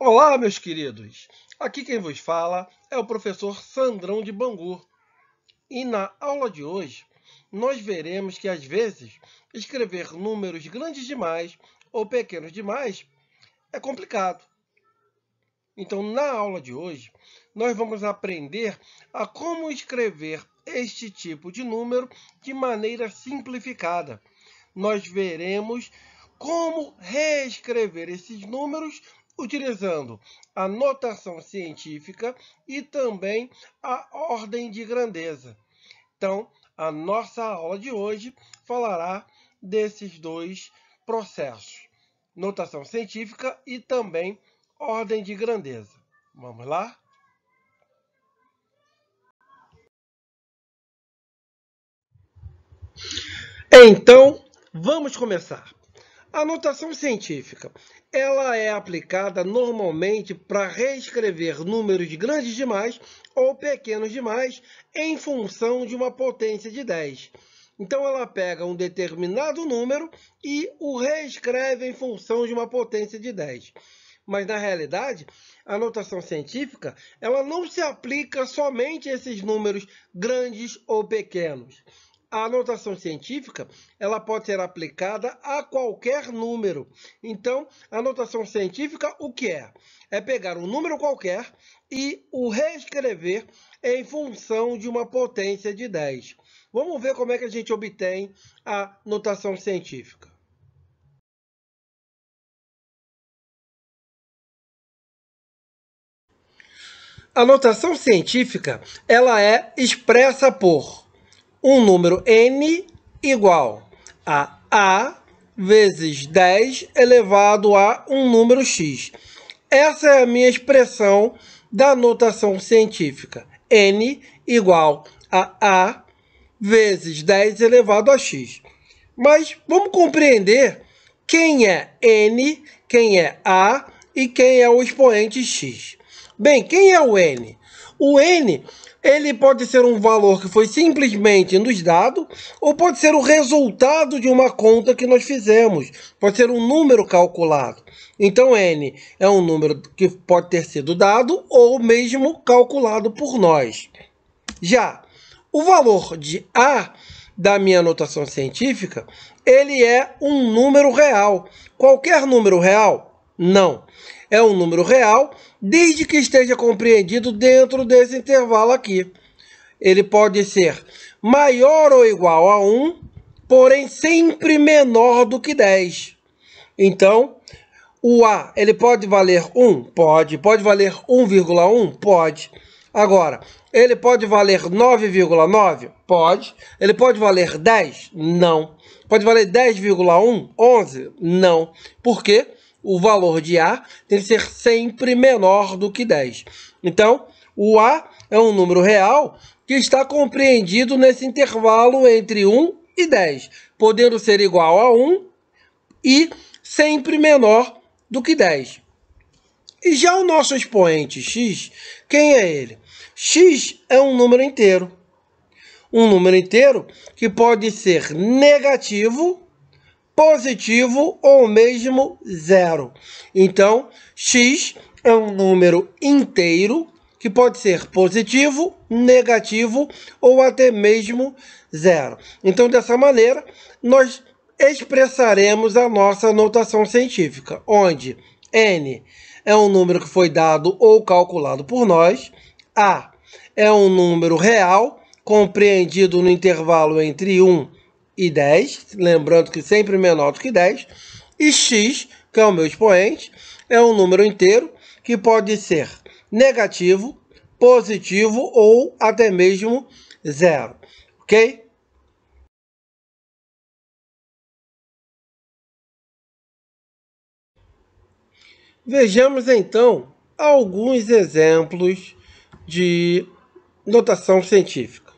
Olá, meus queridos! Aqui quem vos fala é o professor Sandrão de Bangu. E na aula de hoje, nós veremos que às vezes escrever números grandes demais ou pequenos demais é complicado. Então, na aula de hoje, nós vamos aprender a como escrever este tipo de número de maneira simplificada. Nós veremos como reescrever esses números utilizando a notação científica e também a ordem de grandeza. Então, a nossa aula de hoje falará desses dois processos, notação científica e também ordem de grandeza. Vamos lá? Então, vamos começar. A notação científica, ela é aplicada normalmente para reescrever números grandes demais ou pequenos demais em função de uma potência de 10. Então, ela pega um determinado número e o reescreve em função de uma potência de 10. Mas, na realidade, a notação científica, ela não se aplica somente a esses números grandes ou pequenos. A notação científica, ela pode ser aplicada a qualquer número. Então, a notação científica, o que é? É pegar um número qualquer e o reescrever em função de uma potência de 10. Vamos ver como é que a gente obtém a notação científica. A notação científica, ela é expressa por um número n igual a A vezes 10 elevado a um número x. Essa é a minha expressão da notação científica. N igual a A vezes 10 elevado a x. Mas vamos compreender quem é n, quem é A e quem é o expoente x. Bem, quem é o n? O n, ele pode ser um valor que foi simplesmente nos dado, ou pode ser o resultado de uma conta que nós fizemos. Pode ser um número calculado. Então, n é um número que pode ter sido dado ou mesmo calculado por nós. Já o valor de A da minha notação científica, ele é um número real. Qualquer número real? Não. É um número real desde que esteja compreendido dentro desse intervalo aqui. Ele pode ser maior ou igual a 1, porém sempre menor do que 10. Então, o A, ele pode valer 1? Pode. Pode valer 1,1? Pode. Agora, ele pode valer 9,9? Pode. Ele pode valer 10? Não. Pode valer 10,1? 11? Não. Por quê? O valor de A tem que ser sempre menor do que 10. Então, o A é um número real que está compreendido nesse intervalo entre 1 e 10, podendo ser igual a 1 e sempre menor do que 10. E já o nosso expoente x, quem é ele? X é um número inteiro. Um número inteiro que pode ser negativo, positivo ou mesmo zero. Então, x é um número inteiro que pode ser positivo, negativo ou até mesmo zero. Então, dessa maneira, nós expressaremos a nossa notação científica, onde n é um número que foi dado ou calculado por nós, A é um número real, compreendido no intervalo entre 1 e 10, lembrando que sempre menor do que 10, e x, que é o meu expoente, é um número inteiro que pode ser negativo, positivo ou até mesmo zero, ok? Vejamos então alguns exemplos de notação científica.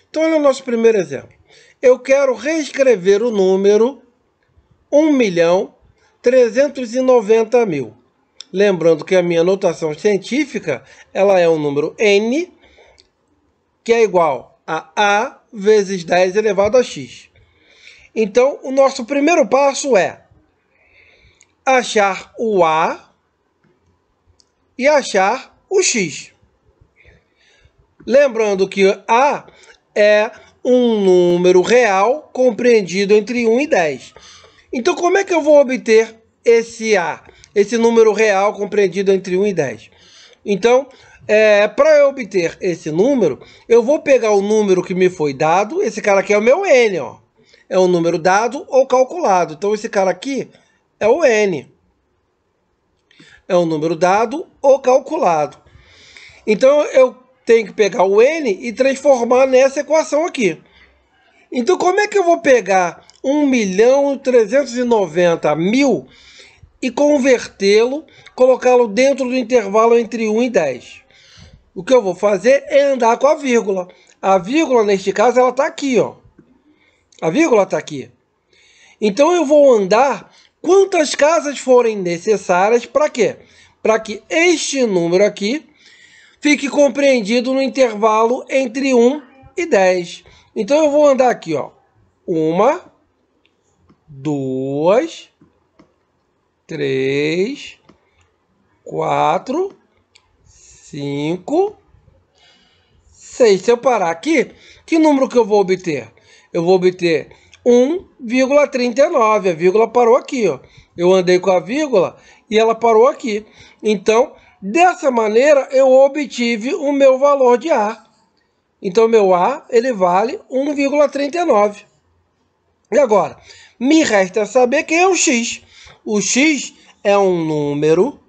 Então, olha o nosso primeiro exemplo. Eu quero reescrever o número 1.390.000. Lembrando que a minha notação científica, ela é um número n, que é igual a A vezes 10 elevado a x. Então, o nosso primeiro passo é achar o A e achar o x. Lembrando que A é um número real compreendido entre 1 e 10. Então, como é que eu vou obter esse A, esse número real compreendido entre 1 e 10? Então, para eu obter esse número, eu vou pegar o número que me foi dado. Esse cara aqui é o meu N, ó. É um número dado ou calculado. Então, esse cara aqui é o N. É um número dado ou calculado. Então, eu tenho que pegar o N e transformar nessa equação aqui. Então, como é que eu vou pegar 1.390.000 e convertê-lo, colocá-lo dentro do intervalo entre 1 e 10? O que eu vou fazer é andar com a vírgula. A vírgula, neste caso, ela está aqui, ó. A vírgula está aqui. Então, eu vou andar quantas casas forem necessárias para quê? Para que este número aqui fique compreendido no intervalo entre 1 e 10. Então, eu vou andar aqui, ó. 1, 2, 3, 4, 5, 6. Se eu parar aqui, que número que eu vou obter? Eu vou obter 1,39. A vírgula parou aqui, ó. Eu andei com a vírgula e ela parou aqui. Então, dessa maneira, eu obtive o meu valor de A. Então, meu A, ele vale 1,39. E agora, me resta saber quem é o x. O x é um número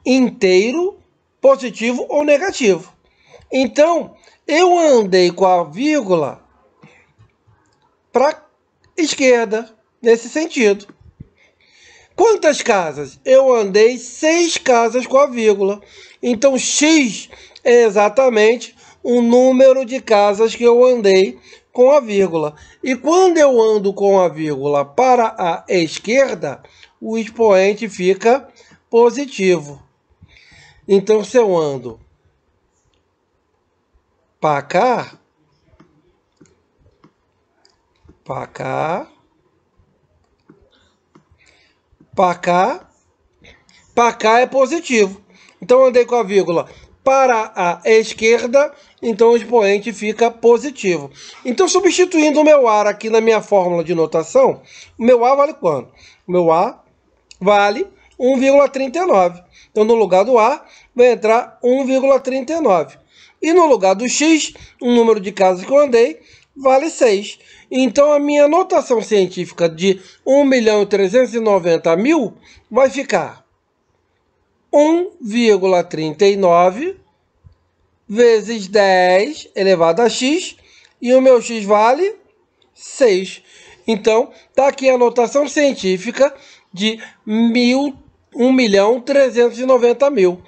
inteiro, positivo ou negativo. Então, eu andei com a vírgula para a esquerda, nesse sentido. Quantas casas? Eu andei 6 casas com a vírgula. Então, x é exatamente o número de casas que eu andei com a vírgula. E quando eu ando com a vírgula para a esquerda, o expoente fica positivo. Então, se eu ando para cá, para cá, para cá, para cá é positivo. Então, eu andei com a vírgula para a esquerda, então o expoente fica positivo. Então, substituindo o meu A aqui na minha fórmula de notação, o meu A vale quanto? O meu A vale 1,39. Então, no lugar do A, vai entrar 1,39. E no lugar do X, o número de casas que eu andei vale 6. Então, a minha notação científica de 1.390.000 vai ficar 1,39 vezes 10 elevado a x, e o meu x vale 6. Então, está aqui a notação científica de 1.390.000.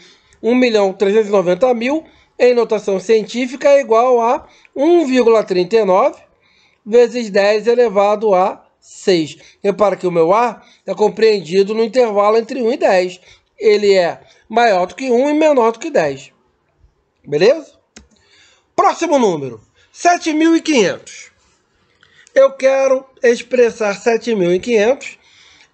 1.390.000 em notação científica é igual a 1,39 vezes 10 elevado a 6. Repara que o meu A é compreendido no intervalo entre 1 e 10. Ele é maior do que 1 e menor do que 10. Beleza? Próximo número, 7.500. Eu quero expressar 7.500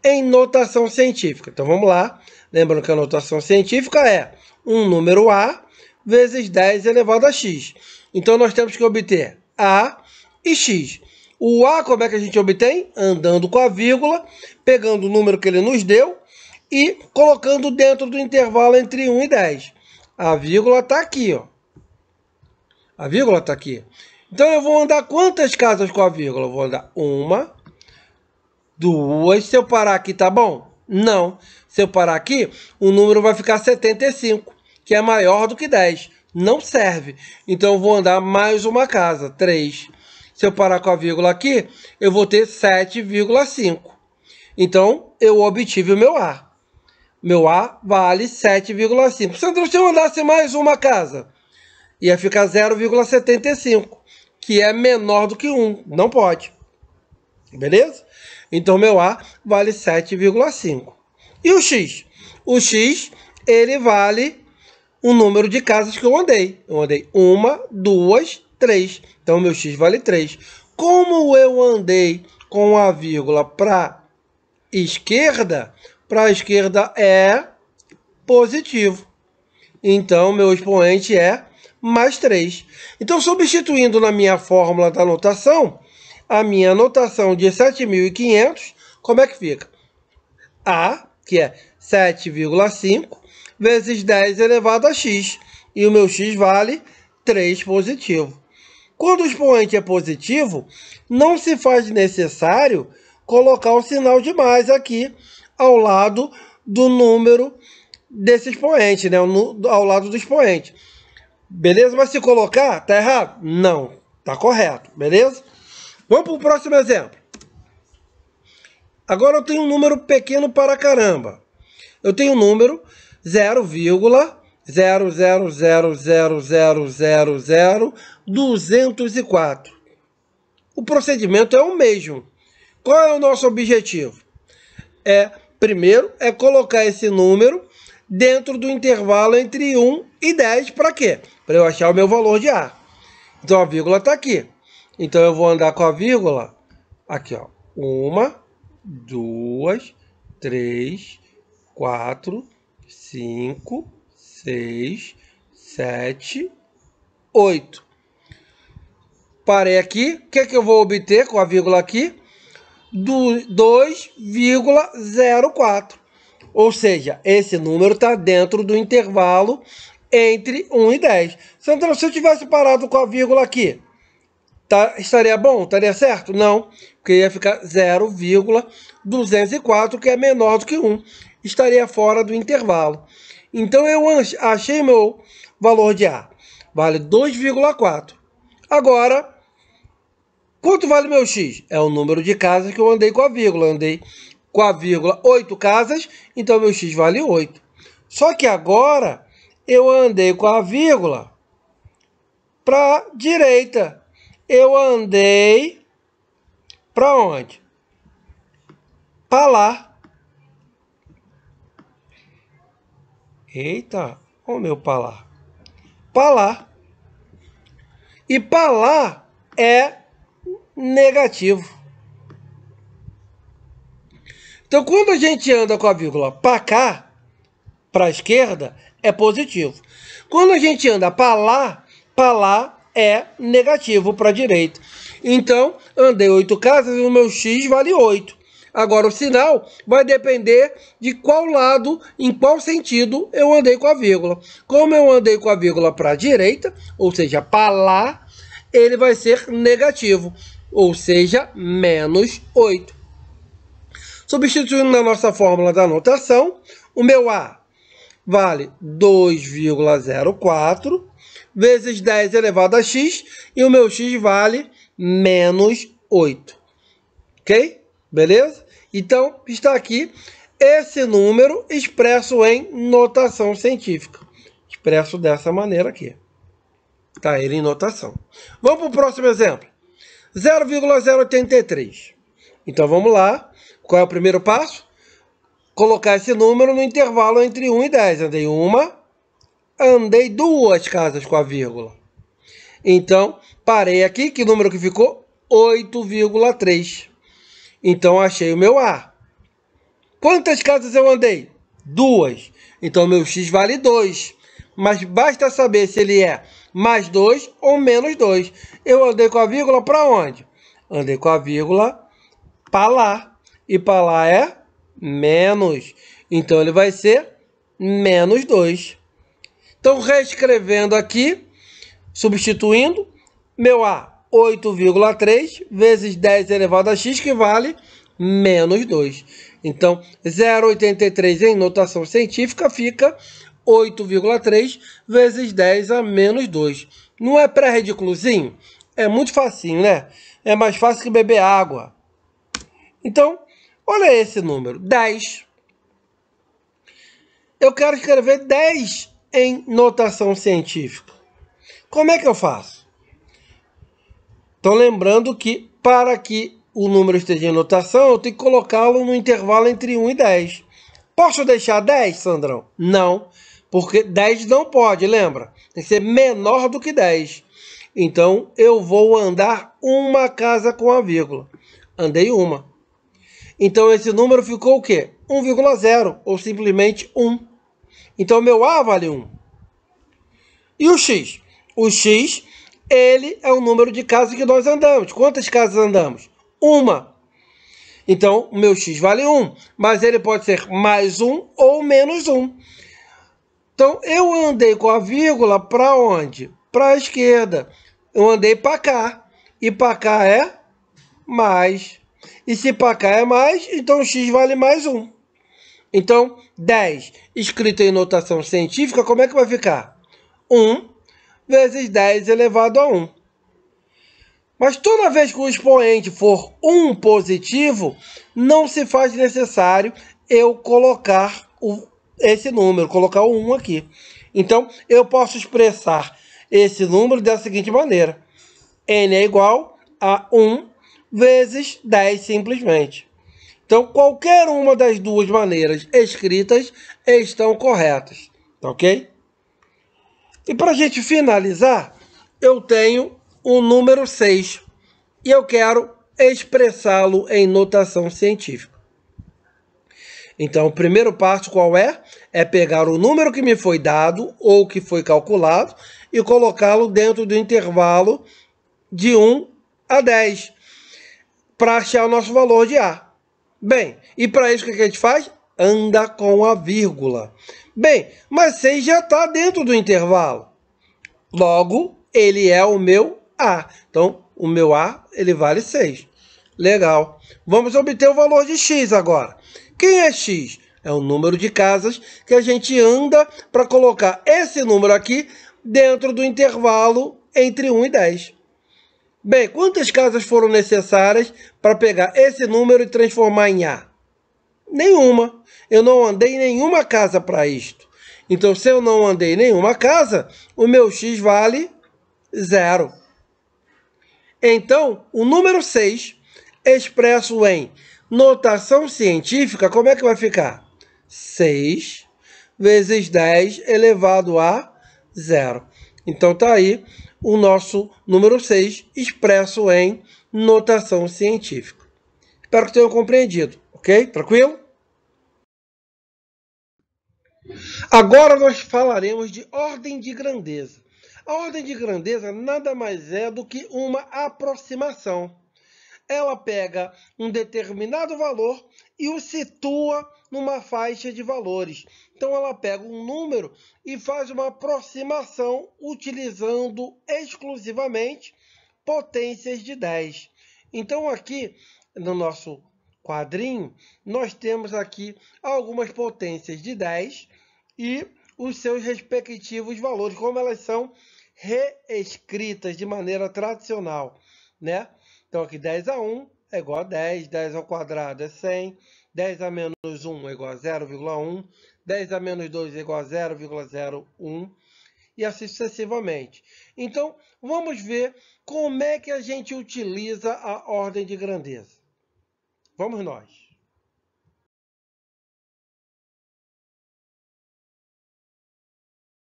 em notação científica. Então, vamos lá. Lembrando que a notação científica é um número A vezes 10 elevado a x. Então, nós temos que obter A e x. O A, como é que a gente obtém? Andando com a vírgula, pegando o número que ele nos deu e colocando dentro do intervalo entre 1 e 10. A vírgula está aqui, ó. A vírgula está aqui. Então, eu vou andar quantas casas com a vírgula? Eu vou andar 1, 2. Se eu parar aqui, tá bom? Não. Se eu parar aqui, o número vai ficar 75, que é maior do que 10. Não serve. Então, eu vou andar mais uma casa, 3. Se eu parar com a vírgula aqui, eu vou ter 7,5. Então, eu obtive o meu A. Meu A vale 7,5. Sandro, se eu andasse mais uma casa, ia ficar 0,75, que é menor do que 1. Não pode. Beleza? Então, meu A vale 7,5. E o X? O X, ele vale o número de casas que eu andei. Eu andei 1, 2, 3. Então, meu X vale 3. Como eu andei com a vírgula para a esquerda é positivo. Então, meu expoente é mais 3. Então, substituindo na minha fórmula da notação, a minha notação de 7.500, como é que fica? A, que é 7,5, vezes 10 elevado a x. E o meu x vale 3 positivo. Quando o expoente é positivo, não se faz necessário colocar o sinal de mais aqui ao lado do número desse expoente, né? Ao lado do expoente. Beleza? Mas se colocar, tá errado? Não, tá correto, beleza? Vamos para o próximo exemplo. Agora eu tenho um número pequeno para caramba. Eu tenho um número 0,000000204. O procedimento é o mesmo. Qual é o nosso objetivo? Primeiro, é colocar esse número dentro do intervalo entre 1 e 10. Para quê? Para eu achar o meu valor de A. Então a vírgula está aqui. Então eu vou andar com a vírgula aqui, ó. 1, 2, 3, 4, 5, 6, 7, 8. Parei aqui. O que é que eu vou obter com a vírgula aqui? 2,04. Ou seja, esse número está dentro do intervalo entre 1 e 10. Sandro, se eu tivesse parado com a vírgula aqui, estaria bom? Estaria certo? Não, porque ia ficar 0,204, que é menor do que 1. Estaria fora do intervalo. Então, eu achei meu valor de A. Vale 2,4. Agora, quanto vale meu X? É o número de casas que eu andei com a vírgula. Eu andei com a vírgula 8 casas, então meu X vale 8. Só que agora, eu andei com a vírgula para a direita. Eu andei para onde? Para lá. Eita, olha o meu para lá. Para lá. E para lá é negativo. Então, quando a gente anda com a vírgula para cá, para a esquerda, é positivo. Quando a gente anda para lá é negativo para a direita. Então, andei 8 casas e o meu X vale 8. Agora, o sinal vai depender de qual lado, em qual sentido eu andei com a vírgula. Como eu andei com a vírgula para a direita, ou seja, para lá, ele vai ser negativo, ou seja, menos 8. Substituindo na nossa fórmula da notação, o meu A vale 2,04 vezes 10 elevado a x, e o meu x vale menos 8. Ok? Beleza? Então, está aqui esse número expresso em notação científica. Expresso dessa maneira aqui. Está ele em notação. Vamos para o próximo exemplo. 0,083. Então, vamos lá. Qual é o primeiro passo? Colocar esse número no intervalo entre 1 e 10. Andei 2 casas com a vírgula. Então, parei aqui. Que número que ficou? 8,3. Então, achei o meu A. Quantas casas eu andei? 2. Então, meu X vale 2. Mas basta saber se ele é mais 2 ou menos 2. Eu andei com a vírgula para onde? Andei com a vírgula para lá. E para lá é menos. Então, ele vai ser menos 2. Então, reescrevendo aqui, substituindo, meu A, 8,3 vezes 10 elevado a x, que vale menos 2. Então, 0,83 em notação científica fica 8,3 vezes 10 a menos 2. Não é pré-ridículozinho? É muito facinho, né? É mais fácil que beber água. Então, olha esse número, 10. Eu quero escrever 10 em notação científica. Como é que eu faço? Então, lembrando que para que o número esteja em notação, eu tenho que colocá-lo no intervalo entre 1 e 10. Posso deixar 10, Sandrão? Não, porque 10 não pode, lembra? Tem que ser menor do que 10. Então, eu vou andar uma casa com a vírgula. Andei uma. Então, esse número ficou o quê? 1,0, ou simplesmente 1. Então, meu A vale 1. E o x? O x, ele é o número de casas que nós andamos. Quantas casas andamos? Uma. Então, o meu x vale 1, mas ele pode ser mais 1 ou menos 1. Então, eu andei com a vírgula para onde? Para a esquerda. Eu andei para cá. E para cá é mais. E se para cá é mais, então x vale mais 1. Então, 10, escrito em notação científica, como é que vai ficar? 1 vezes 10 elevado a 1. Mas toda vez que o expoente for 1 positivo, não se faz necessário eu colocar esse número, colocar o 1 aqui. Então, eu posso expressar esse número da seguinte maneira. N é igual a 1 vezes 10 simplesmente. Então, qualquer uma das duas maneiras escritas estão corretas, ok? E para a gente finalizar, eu tenho o número 6 e eu quero expressá-lo em notação científica. Então, o primeiro passo qual é? É pegar o número que me foi dado ou que foi calculado e colocá-lo dentro do intervalo de 1 a 10 para achar o nosso valor de A. Bem, e para isso o que a gente faz? Anda com a vírgula. Bem, mas 6 já está dentro do intervalo. Logo, ele é o meu A. Então, o meu A, ele vale 6. Legal. Vamos obter o valor de x agora. Quem é x? É o número de casas que a gente anda para colocar esse número aqui dentro do intervalo entre 1 e 10. Bem, quantas casas foram necessárias para pegar esse número e transformar em A? Nenhuma. Eu não andei em nenhuma casa para isto. Então, se eu não andei em nenhuma casa, o meu x vale 0. Então, o número 6, expresso em notação científica, como é que vai ficar? 6 vezes 10 elevado a 0. Então, está aí o nosso número 6 expresso em notação científica. Espero que tenham compreendido, ok? Tranquilo? Agora nós falaremos de ordem de grandeza. A ordem de grandeza nada mais é do que uma aproximação. Ela pega um determinado valor e o situa numa faixa de valores. Então, ela pega um número e faz uma aproximação utilizando exclusivamente potências de 10. Então, aqui no nosso quadrinho, nós temos aqui algumas potências de 10 e os seus respectivos valores, como elas são reescritas de maneira tradicional, né? Então, aqui 10 a 1 é igual a 10, 10 ao quadrado é 100, 10 a menos 1 é igual a 0,1, 10 a menos 2 é igual a 0,01 e assim sucessivamente. Então, vamos ver como é que a gente utiliza a ordem de grandeza. Vamos nós.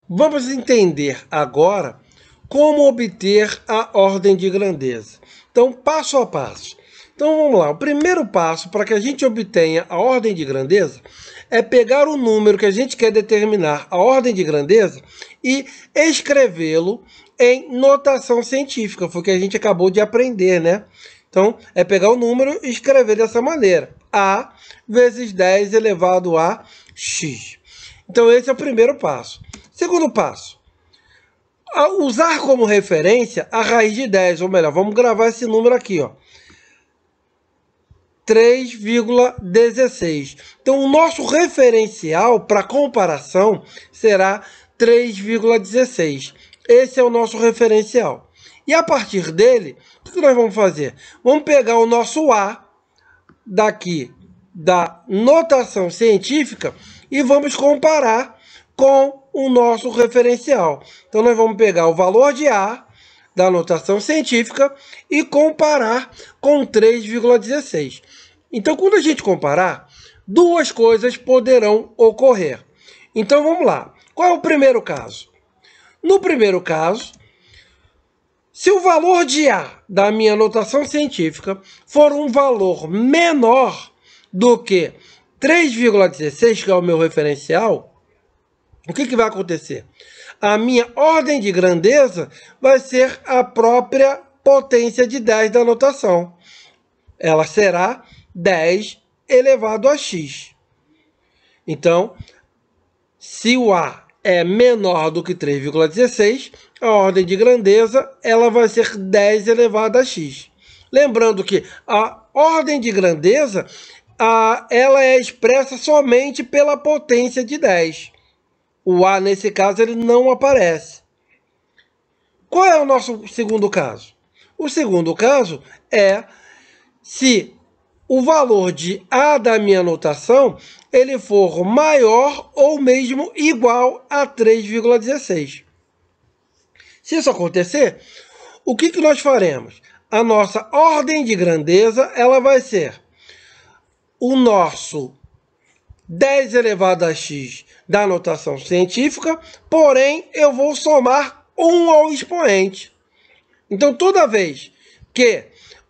Vamos entender agora como obter a ordem de grandeza. Então, passo a passo. Então, vamos lá. O primeiro passo para que a gente obtenha a ordem de grandeza é pegar o número que a gente quer determinar a ordem de grandeza e escrevê-lo em notação científica. Foi o que a gente acabou de aprender, né? Então, é pegar o número e escrever dessa maneira. A vezes 10 elevado a x. Então, esse é o primeiro passo. Segundo passo. Usar como referência a raiz de 10, ou melhor, vamos gravar esse número aqui, ó. 3,16. Então, o nosso referencial para comparação será 3,16. Esse é o nosso referencial. E a partir dele, o que nós vamos fazer? Vamos pegar o nosso A daqui da notação científica e vamos comparar com o nosso referencial. Então, nós vamos pegar o valor de A da notação científica e comparar com 3,16. Então, quando a gente comparar, duas coisas poderão ocorrer. Então, vamos lá. Qual é o primeiro caso? No primeiro caso, se o valor de A da minha notação científica for um valor menor do que 3,16, que é o meu referencial, o que vai acontecer? A minha ordem de grandeza vai ser a própria potência de 10 da notação. Ela será 10 elevado a x. Então, se o A é menor do que 3,16, a ordem de grandeza ela vai ser 10 elevado a x. Lembrando que a ordem de grandeza ela é expressa somente pela potência de 10. O A, nesse caso, ele não aparece. Qual é o nosso segundo caso? O segundo caso é se o valor de A da minha notação ele for maior ou mesmo igual a 3,16. Se isso acontecer, o que nós faremos? A nossa ordem de grandeza ela vai ser o nosso 10 elevado a x da notação científica, porém eu vou somar 1 ao expoente. Então, toda vez que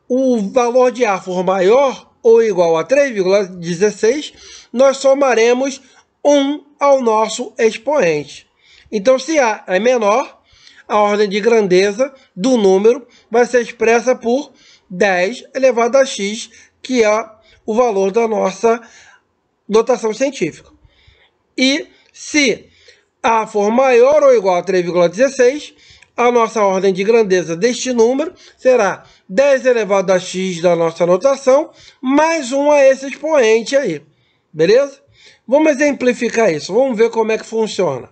o valor de A for maior ou igual a 3,16, nós somaremos 1 ao nosso expoente. Então, se A é menor, a ordem de grandeza do número vai ser expressa por 10 elevado a x, que é o valor da nossa notação científica. E se A for maior ou igual a 3,16, a nossa ordem de grandeza deste número será 10 elevado a x da nossa notação, mais 1 a esse expoente aí. Beleza? Vamos exemplificar isso. Vamos ver como é que funciona,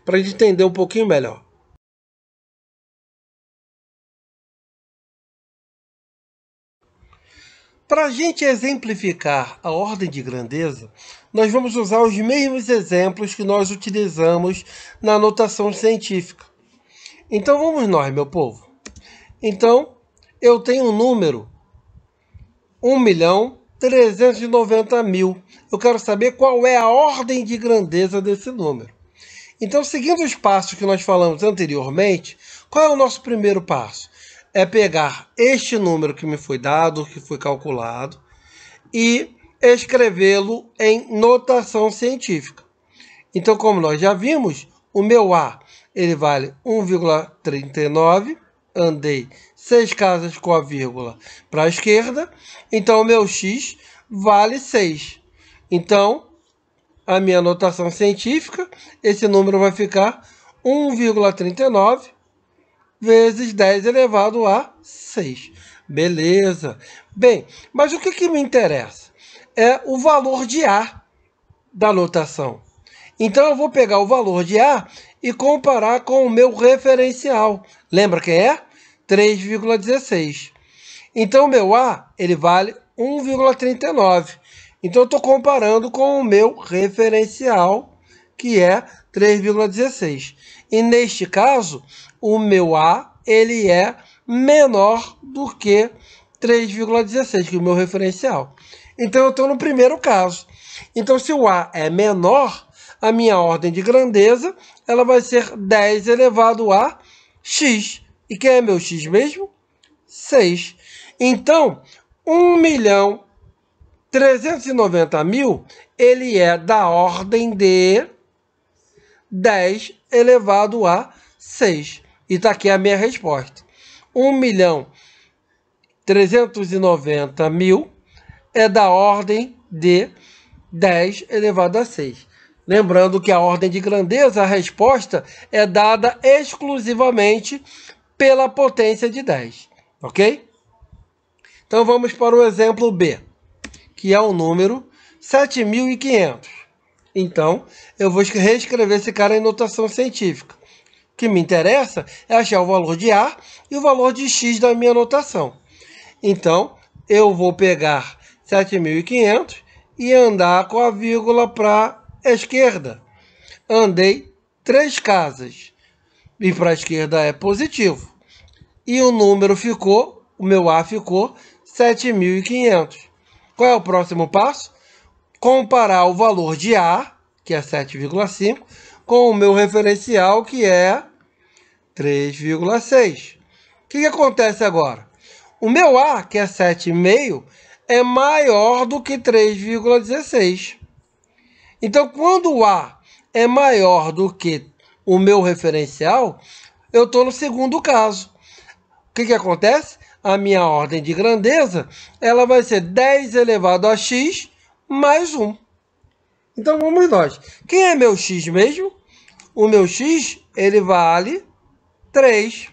para a gente entender um pouquinho melhor. Para a gente exemplificar a ordem de grandeza, nós vamos usar os mesmos exemplos que nós utilizamos na notação científica. Então vamos nós, meu povo. Então, eu tenho um número 1.390.000. Eu quero saber qual é a ordem de grandeza desse número. Então, seguindo os passos que nós falamos anteriormente, qual é o nosso primeiro passo? É pegar este número que me foi dado, que foi calculado, e escrevê-lo em notação científica. Então, como nós já vimos, o meu A ele vale 1,39, andei 6 casas com a vírgula para a esquerda, então o meu X vale 6. Então, a minha notação científica, esse número vai ficar 1,39 vezes 10 elevado a 6. Beleza. Bem, mas o que me interessa? É o valor de A da notação. Então, eu vou pegar o valor de A e comparar com o meu referencial. Lembra quem é? 3,16. Então, o meu A ele vale 1,39. Então, eu estou comparando com o meu referencial, que é 3,16. E neste caso, o meu A ele é menor do que 3,16, que é o meu referencial. Então, eu estou no primeiro caso. Então, se o A é menor, a minha ordem de grandeza ela vai ser 10 elevado a x. E quem é meu x mesmo? 6. Então, 1.390.000 ele é da ordem de 10 elevado a 6. E está aqui a minha resposta. 1.390.000 é da ordem de 10 elevado a 6. Lembrando que a ordem de grandeza, a resposta, é dada exclusivamente pela potência de 10. Ok? Então vamos para o exemplo B, que é o número 7.500. Então, eu vou reescrever esse cara em notação científica. O que me interessa é achar o valor de A e o valor de X da minha notação. Então, eu vou pegar 7.500 e andar com a vírgula para a esquerda. Andei 3 casas. E para a esquerda é positivo. E o número ficou, o meu A ficou 7.500. Qual é o próximo passo? Comparar o valor de A, que é 7,5, com o meu referencial, que é 3,6. O que acontece agora? O meu A, que é 7,5, é maior do que 3,16. Então, quando o A é maior do que o meu referencial, eu estou no segundo caso. O que acontece? A minha ordem de grandeza, ela vai ser 10 elevado a x mais 1. Então vamos nós. Quem é meu x mesmo? O meu x, ele vale 3.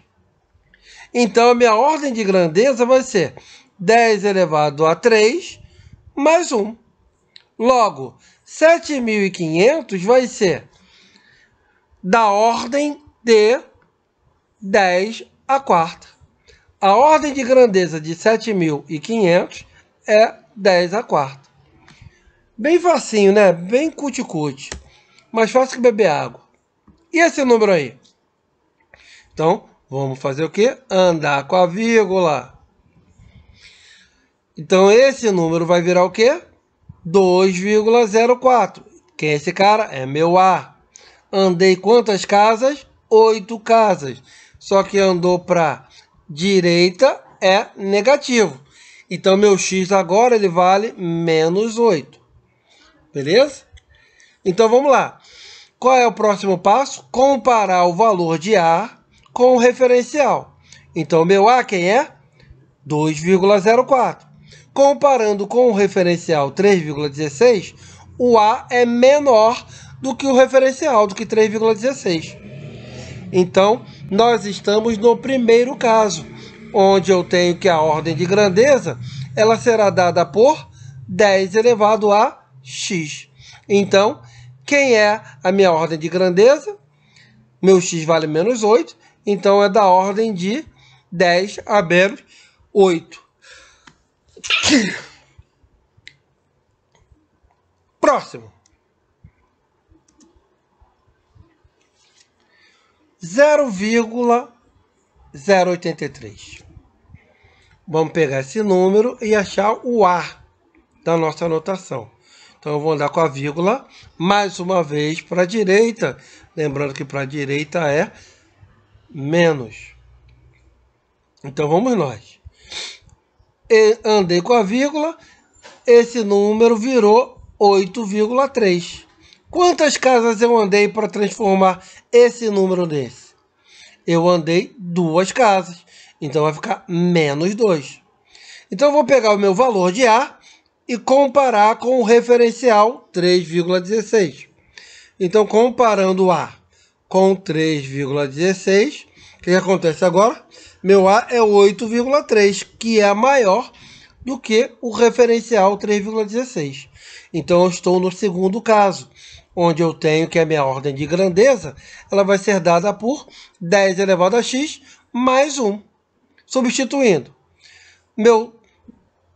Então a minha ordem de grandeza vai ser 10 elevado a 3 mais 1. Logo, 7.500 vai ser da ordem de 10 a quarta. A ordem de grandeza de 7.500 é 10 a quarta. Bem facinho, né? Bem cuti-cuti. Mais fácil que beber água. E esse número aí? Então, vamos fazer o quê? Andar com a vírgula. Então, esse número vai virar o quê? 2,04. Quem é esse cara? É meu A. Andei quantas casas? 8 casas. Só que andou para direita é negativo. Então, meu x agora ele vale menos 8. Beleza? Então, vamos lá. Qual é o próximo passo? Comparar o valor de A com o referencial. Então, meu A quem é? 2,04. Comparando com o referencial 3,16, o A é menor do que o referencial, do que 3,16. Então, nós estamos no primeiro caso, onde eu tenho que a ordem de grandeza ela será dada por 10 elevado a x. Então, quem é a minha ordem de grandeza? Meu x vale menos 8, então é da ordem de 10 a menos 8. Próximo. 0,083. Vamos pegar esse número e achar o A da nossa anotação. Então, eu vou andar com a vírgula mais uma vez para a direita. Lembrando que para a direita é menos. Então, vamos nós. Andei com a vírgula, esse número virou 8,3. Quantas casas eu andei para transformar esse número nesse? Eu andei 2 casas. Então, vai ficar menos 2. Então, eu vou pegar o meu valor de A e comparar com o referencial 3,16. Então, comparando A com 3,16, o que acontece agora? Meu A é 8,3, que é maior do que o referencial 3,16. Então, eu estou no segundo caso, onde eu tenho que a minha ordem de grandeza ela vai ser dada por 10 elevado a x mais 1. Substituindo, meu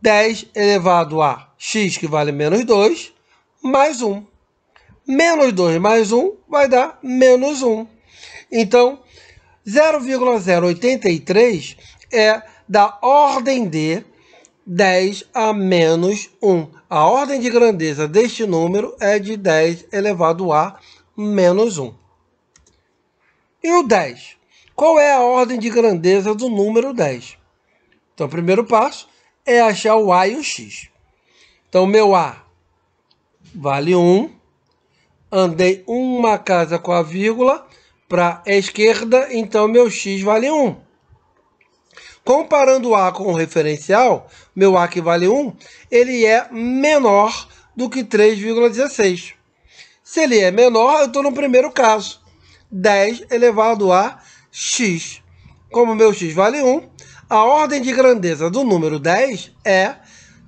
10 elevado a x, que vale menos 2, mais 1. Menos 2 mais 1 vai dar menos 1. Então, 0,083 é da ordem de 10 a menos 1. A ordem de grandeza deste número é de 10 elevado a menos 1. E o 10? Qual é a ordem de grandeza do número 10? Então, o primeiro passo é achar o A e o X. Então, meu A vale 1. Andei uma casa com a vírgula para a esquerda, então meu X vale 1. Comparando o A com o referencial, meu A que vale 1, ele é menor do que 3,16. Se ele é menor, eu estou no primeiro caso. 10 elevado a x. Como meu x vale 1, a ordem de grandeza do número 10 é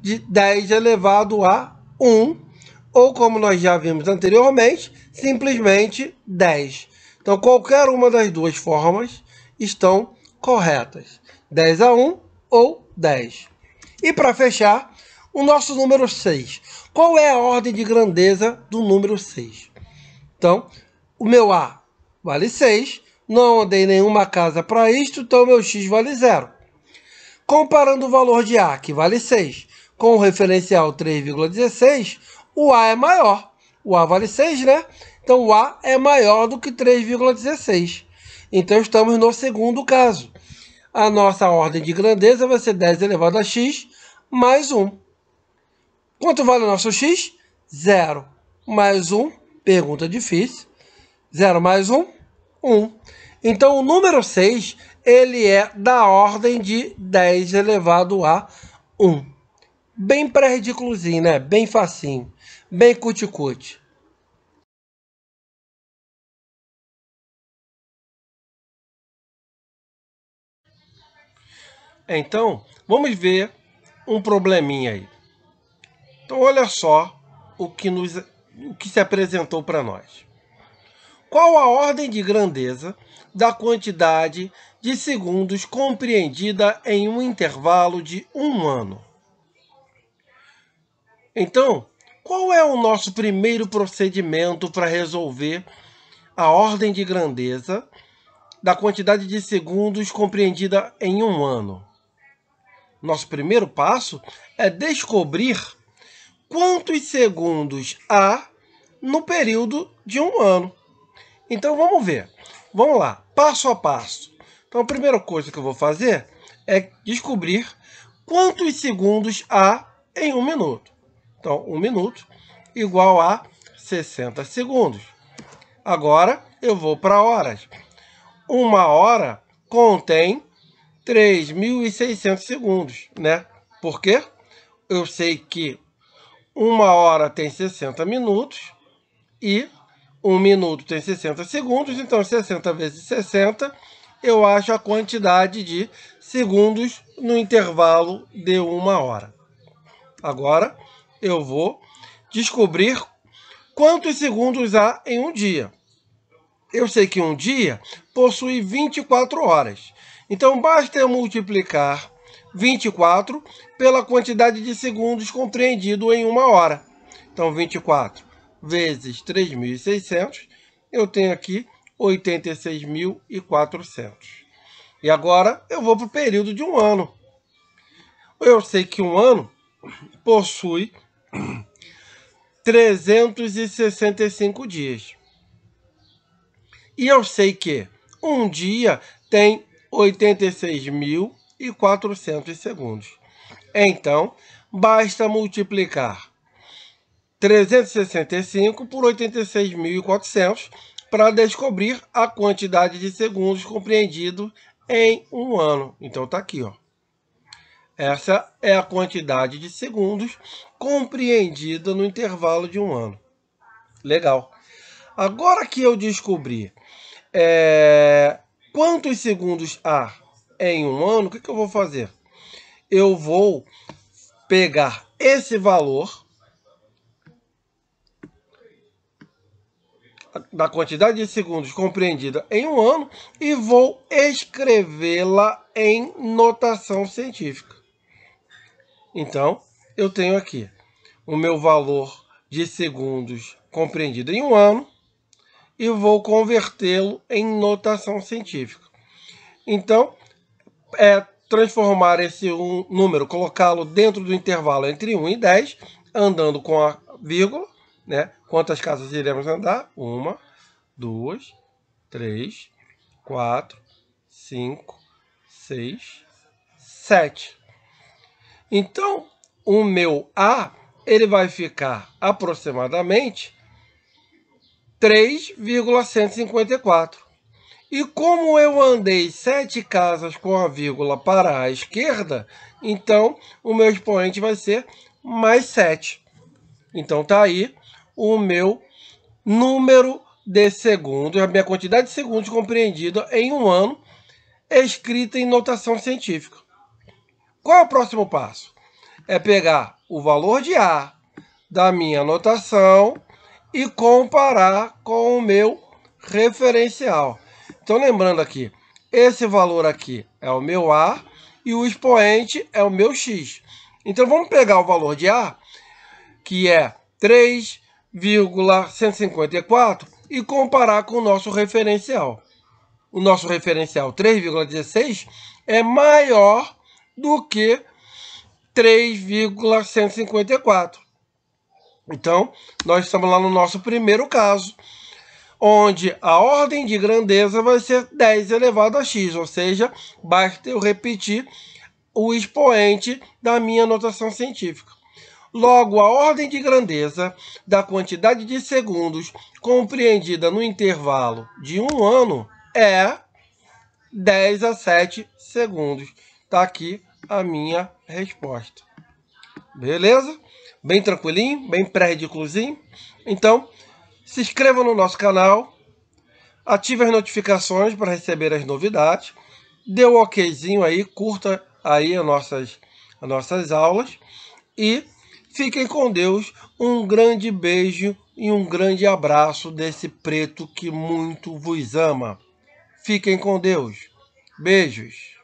de 10 elevado a 1, ou como nós já vimos anteriormente, simplesmente 10. Então, qualquer uma das duas formas estão corretas. 10 a 1 ou 10. E para fechar, o nosso número 6. Qual é a ordem de grandeza do número 6? Então, o meu A vale 6. Não andei nenhuma casa para isto, então meu x vale 0. Comparando o valor de A, que vale 6, com o referencial 3,16, o A é maior. O A vale 6, né? Então, o A é maior do que 3,16. Então, estamos no segundo caso. A nossa ordem de grandeza vai ser 10 elevado a x mais 1. Quanto vale o nosso x? 0. Mais 1, pergunta difícil. 0 mais 1, 1. Então, o número 6, ele é da ordem de 10 elevado a 1. Bem pré-ridículozinho, né? Bem facinho. Bem cuti-cuti. Então, vamos ver um probleminha aí. Então, olha só o que se apresentou para nós. Qual a ordem de grandeza da quantidade de segundos compreendida em um intervalo de 1 ano? Então, qual é o nosso primeiro procedimento para resolver a ordem de grandeza da quantidade de segundos compreendida em 1 ano? Nosso primeiro passo é descobrir quantos segundos há no período de 1 ano. Então, vamos ver. Vamos lá, passo a passo. Então, a primeira coisa que eu vou fazer é descobrir quantos segundos há em 1 minuto. Então, 1 minuto igual a 60 segundos. Agora, eu vou para horas. 1 hora contém 3.600 segundos, né? Por quê? Eu sei que 1 hora tem 60 minutos e 1 minuto tem 60 segundos, então 60 vezes 60, eu acho a quantidade de segundos no intervalo de 1 hora. Agora, eu vou descobrir quantos segundos há em um dia. Eu sei que um dia possui 24 horas. Então, basta eu multiplicar 24 pela quantidade de segundos compreendido em 1 hora. Então, 24 vezes 3.600, eu tenho aqui 86.400. E agora eu vou para o período de 1 ano. Eu sei que 1 ano possui 365 dias. E eu sei que um dia tem 86.400 segundos. Então, basta multiplicar 365 por 86.400 para descobrir a quantidade de segundos compreendido em 1 ano. Então, está aqui, ó. Essa é a quantidade de segundos compreendida no intervalo de 1 ano. Legal. Agora que eu descobri quantos segundos há em 1 ano, o que eu vou fazer? Eu vou pegar esse valor da quantidade de segundos compreendida em 1 ano e vou escrevê-la em notação científica. Então, eu tenho aqui o meu valor de segundos compreendido em 1 ano e vou convertê-lo em notação científica. Então, transformar esse número, colocá-lo dentro do intervalo entre 1 e 10, andando com a vírgula, né? Quantas casas iremos andar? 1, 2, 3, 4, 5, 6, 7. Então, o meu A, ele vai ficar aproximadamente 3,154. E como eu andei 7 casas com a vírgula para a esquerda, então o meu expoente vai ser mais 7. Então tá aí o meu número de segundos, a minha quantidade de segundos compreendida em 1 ano, escrita em notação científica. Qual é o próximo passo? É pegar o valor de A da minha notação e comparar com o meu referencial. Então, lembrando aqui, esse valor aqui é o meu A e o expoente é o meu X. Então, vamos pegar o valor de A, que é 3,154, e comparar com o nosso referencial. O nosso referencial, 3,16, é maior do que 3,154. Então, nós estamos lá no nosso primeiro caso, onde a ordem de grandeza vai ser 10 elevado a x, ou seja, basta eu repetir o expoente da minha notação científica. Logo, a ordem de grandeza da quantidade de segundos compreendida no intervalo de 1 ano é 10 a 7 segundos. Está aqui a minha resposta. Beleza? Bem tranquilinho, bem pré-ridículozinho. Então, se inscreva no nosso canal, ative as notificações para receber as novidades, dê o okzinho aí, curta aí as nossas aulas e fiquem com Deus. Um grande beijo e um grande abraço desse preto que muito vos ama. Fiquem com Deus. Beijos.